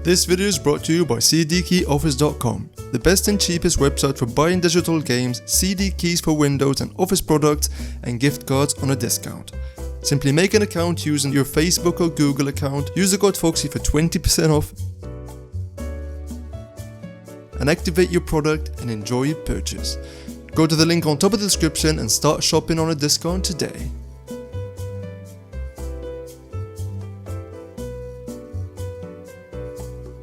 This video is brought to you by cdkeyoffice.com, the best and cheapest website for buying digital games, CD keys for Windows and Office products, and gift cards on a discount. Simply make an account using your Facebook or Google account, use the code Foxy for 20% off, and activate your product and enjoy your purchase. Go to the link on top of the description and start shopping on a discount today.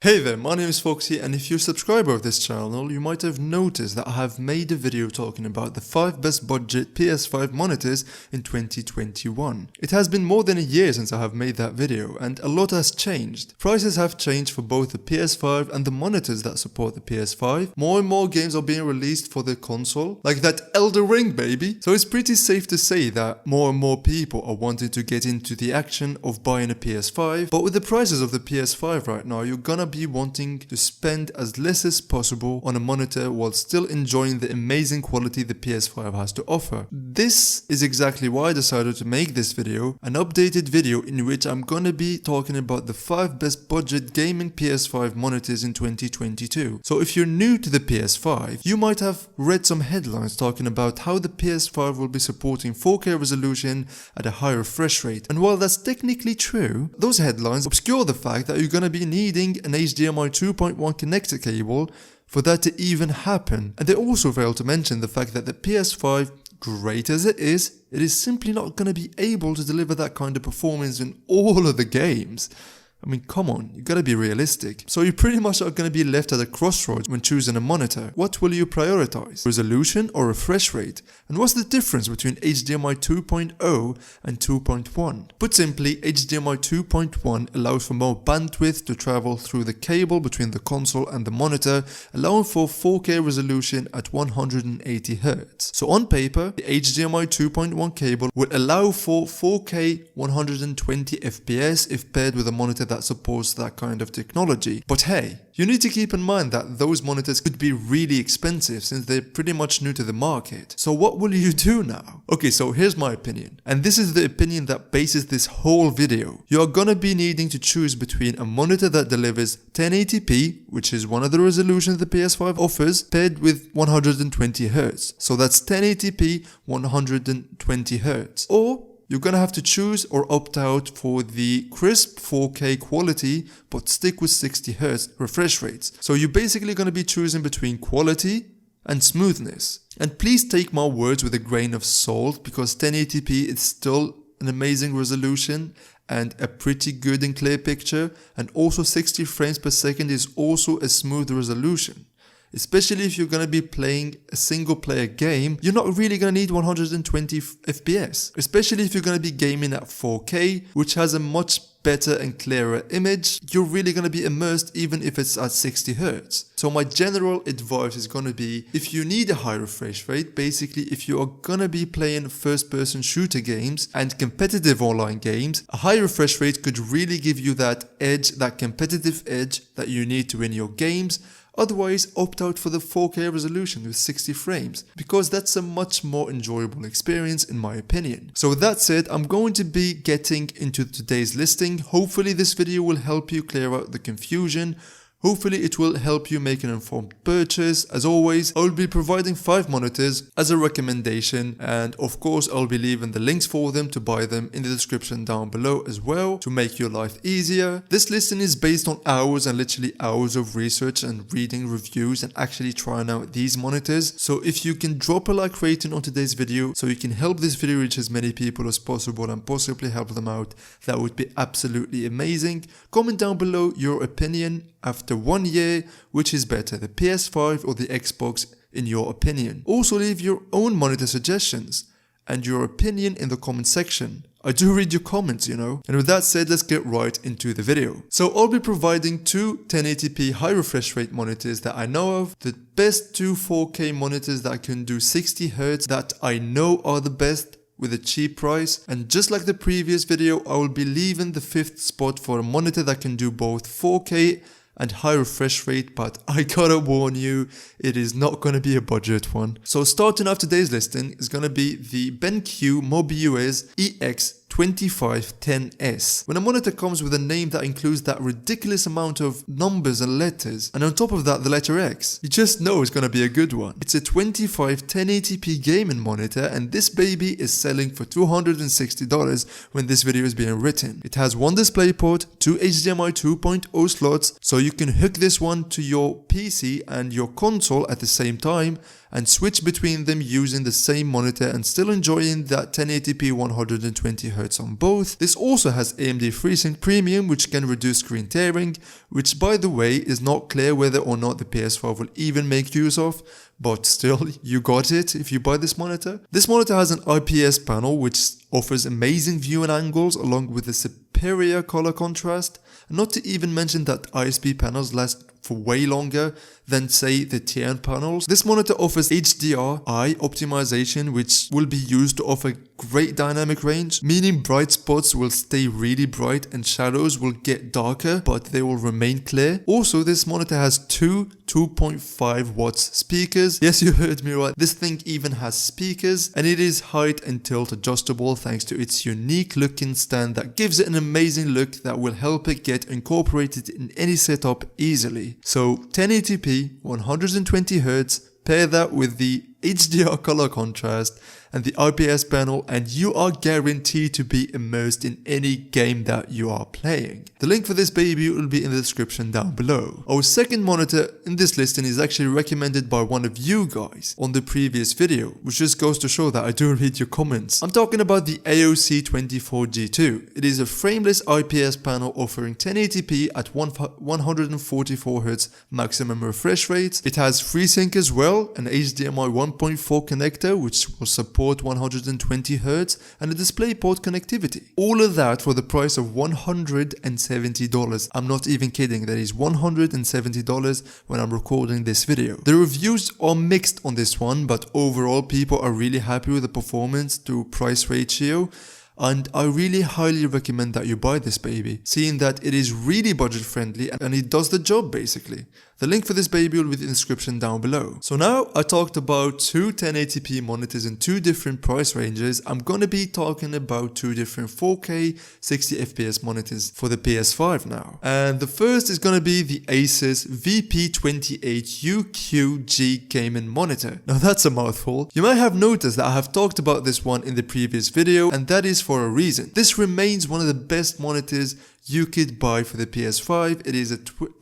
Hey there, my name is Foxy, and if you're a subscriber of this channel, you might have noticed that I have made a video talking about the 5 best budget PS5 monitors in 2021. It has been more than a year since I have made that video, and a lot has changed. Prices have changed for both the PS5 and the monitors that support the PS5. More and more games are being released for the console, like that Elden Ring, baby! So it's pretty safe to say that more and more people are wanting to get into the action of buying a PS5, but with the prices of the PS5 right now, you're gonna be wanting to spend as less as possible on a monitor while still enjoying the amazing quality the PS5 has to offer. This is exactly why I decided to make this video, an updated video in which I'm gonna be talking about the 5 best budget gaming PS5 monitors in 2022. So if you're new to the PS5, you might have read some headlines talking about how the PS5 will be supporting 4K resolution at a high refresh rate. And while that's technically true, those headlines obscure the fact that you're gonna be needing an HDMI 2.1 connector cable for that to even happen. And they also fail to mention the fact that the PS5, great as it is simply not going to be able to deliver that kind of performance in all of the games. I mean, come on, you gotta be realistic. So you pretty much are gonna be left at a crossroads when choosing a monitor. What will you prioritize? Resolution or refresh rate? And what's the difference between HDMI 2.0 and 2.1? Put simply, HDMI 2.1 allows for more bandwidth to travel through the cable between the console and the monitor, allowing for 4K resolution at 180 Hz. So on paper, the HDMI 2.1 cable will allow for 4K 120 FPS if paired with a monitor that supports that kind of technology. But hey, you need to keep in mind that those monitors could be really expensive since they're pretty much new to the market. So what will you do now? Okay, so here's my opinion. And this is the opinion that bases this whole video. You are gonna be needing to choose between a monitor that delivers 1080p, which is one of the resolutions the PS5 offers, paired with 120 Hz. So that's 1080p, 120 Hz. Or you're gonna have to choose or opt out for the crisp 4K quality but stick with 60 Hz refresh rates. So you're basically gonna be choosing between quality and smoothness. And please take my words with a grain of salt, because 1080p is still an amazing resolution and a pretty good and clear picture, and also 60 frames per second is also a smooth resolution. Especially if you're going to be playing a single player game, you're not really going to need 120 FPS. Especially if you're going to be gaming at 4K, which has a much better and clearer image, you're really going to be immersed even if it's at 60 Hz. So my general advice is going to be, if you need a high refresh rate, basically if you are going to be playing first-person shooter games and competitive online games, a high refresh rate could really give you that edge, that competitive edge that you need to win your games. Otherwise, opt out for the 4K resolution with 60 frames, because that's a much more enjoyable experience in my opinion. So with that said, I'm going to be getting into today's listing. Hopefully this video will help you clear out the confusion. Hopefully it will help you make an informed purchase. As always, I will be providing 5 monitors as a recommendation, and of course I'll be leaving the links for them to buy them in the description down below as well to make your life easier. This listing is based on hours and literally hours of research and reading reviews and actually trying out these monitors. So if you can drop a like rating on today's video so you can help this video reach as many people as possible and possibly help them out, that would be absolutely amazing. Comment down below your opinion. After 1 year, which is better, the PS5 or the Xbox in your opinion? Also leave your own monitor suggestions and your opinion in the comment section. I do read your comments, you know. And with that said, let's get right into the video. So I'll be providing 2 1080p high refresh rate monitors that I know of, the best 2 4K monitors that can do 60 Hz that I know are the best with a cheap price. And just like the previous video, I will be leaving the 5th spot for a monitor that can do both 4K and high refresh rate, but I gotta warn you, it is not gonna be a budget one. So starting off today's listing is gonna be the BenQ MOBIUZ EX 2510S. When a monitor comes with a name that includes that ridiculous amount of numbers and letters, and on top of that the letter X, you just know it's gonna be a good one. It's a 25 1080p gaming monitor, and this baby is selling for $260 when this video is being written. It has one DisplayPort, two HDMI 2.0 slots, so you can hook this one to your PC and your console at the same time and switch between them using the same monitor and still enjoying that 1080p 120Hz on both. This also has AMD FreeSync Premium, which can reduce screen tearing, which by the way is not clear whether or not the PS5 will even make use of, but still, you got it if you buy this monitor. This monitor has an IPS panel which offers amazing viewing angles along with a superior color contrast, and not to even mention that ISP panels last for way longer than say the TN panels. This monitor offers HDR-I optimization, which will be used to offer great dynamic range, meaning bright spots will stay really bright and shadows will get darker but they will remain clear. Also, this monitor has two 2.5 watts speakers. Yes, you heard me right, this thing even has speakers, and it is height and tilt adjustable thanks to its unique looking stand that gives it an amazing look that will help it get incorporated in any setup easily. So 1080p 120Hz, pair that with the HDR color contrast and the IPS panel, and you are guaranteed to be immersed in any game that you are playing. The link for this baby will be in the description down below. Our second monitor in this listing is actually recommended by one of you guys on the previous video, which just goes to show that I do read your comments. I'm talking about the AOC 24G2. It is a frameless IPS panel offering 1080p at 144Hz maximum refresh rate. It has FreeSync as well, an HDMI 1.4 connector which will support 120Hz, and a DisplayPort connectivity. All of that for the price of $170. I'm not even kidding, that is $170 when I'm recording this video. The reviews are mixed on this one, but overall people are really happy with the performance to price ratio. And I really highly recommend that you buy this baby, seeing that it is really budget friendly and it does the job basically. The link for this baby will be in the description down below. So now I talked about two 1080p monitors in two different price ranges. I'm gonna be talking about two different 4K 60fps monitors for the PS5 now. And the first is gonna be the ASUS VP28UQG gaming monitor. Now that's a mouthful. You might have noticed that I have talked about this one in the previous video, and that is for a reason. This remains one of the best monitors you could buy for the PS5. It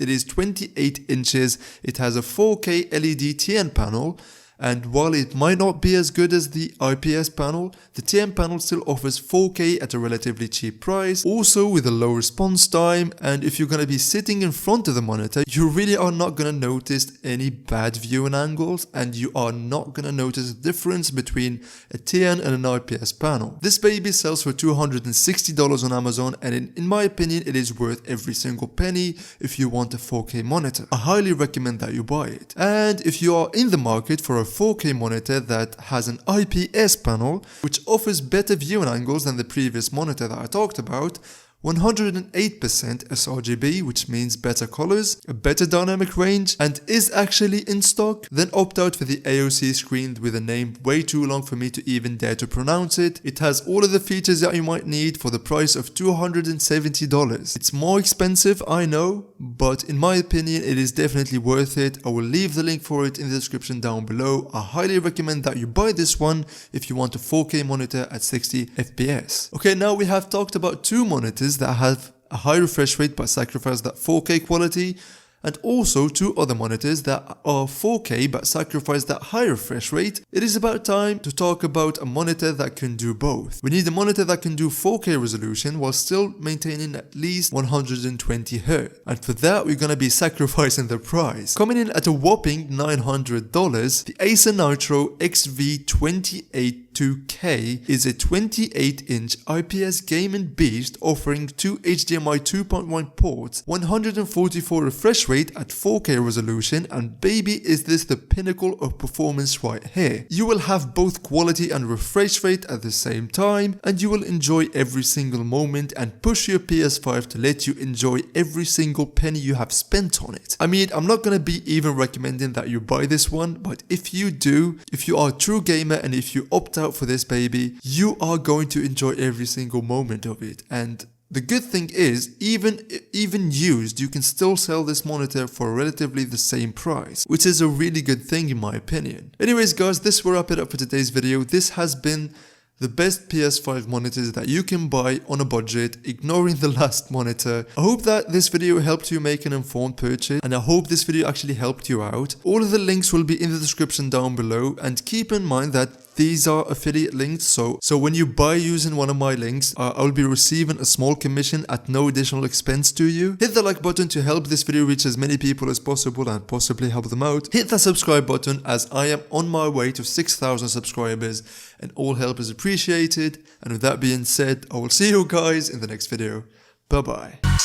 is 28 inches, it has a 4K LED TN panel, and while it might not be as good as the IPS panel, the TN panel still offers 4K at a relatively cheap price, also with a low response time, and if you're going to be sitting in front of the monitor, you really are not going to notice any bad viewing angles, and you are not going to notice a difference between a TN and an IPS panel. This baby sells for $260 on Amazon, and in my opinion it is worth every single penny if you want a 4K monitor. I highly recommend that you buy it. And if you are in the market for a 4K monitor that has an IPS panel, which offers better viewing angles than the previous monitor that I talked about, 108% sRGB, which means better colors, a better dynamic range, and is actually in stock, then opt out for the AOC screen with a name way too long for me to even dare to pronounce it. It has all of the features that you might need for the price of $270. It's more expensive, I know, but in my opinion it is definitely worth it. I will leave the link for it in the description down below. I highly recommend that you buy this one if you want a 4K monitor at 60fps. Okay, now we have talked about two monitors that have a high refresh rate but sacrifice that 4K quality, and also two other monitors that are 4K but sacrifice that high refresh rate. It is about time to talk about a monitor that can do both. We need a monitor that can do 4K resolution while still maintaining at least 120Hz, and for that we're gonna be sacrificing the price. Coming in at a whopping $900, the Acer Nitro XV28UQG is a 28-inch IPS gaming beast offering two HDMI 2.1 ports, 144 refresh rate at 4K resolution, and baby is this the pinnacle of performance right here. You will have both quality and refresh rate at the same time, and you will enjoy every single moment and push your PS5 to let you enjoy every single penny you have spent on it. I mean, I'm not gonna be even recommending that you buy this one, but if you do, if you are a true gamer and if you opt out out for this baby, you are going to enjoy every single moment of it. And the good thing is, even used, you can still sell this monitor for relatively the same price, which is a really good thing in my opinion. Anyways guys, this will wrap it up for today's video. This has been the best PS5 monitors that you can buy on a budget, ignoring the last monitor. I hope that this video helped you make an informed purchase, and I hope this video actually helped you out. All of the links will be in the description down below, and keep in mind that these are affiliate links, so when you buy using one of my links, I'll be receiving a small commission at no additional expense to you. Hit the like button to help this video reach as many people as possible and possibly help them out. Hit the subscribe button as I am on my way to 6,000 subscribers and all help is appreciated. And with that being said, I will see you guys in the next video. Bye bye.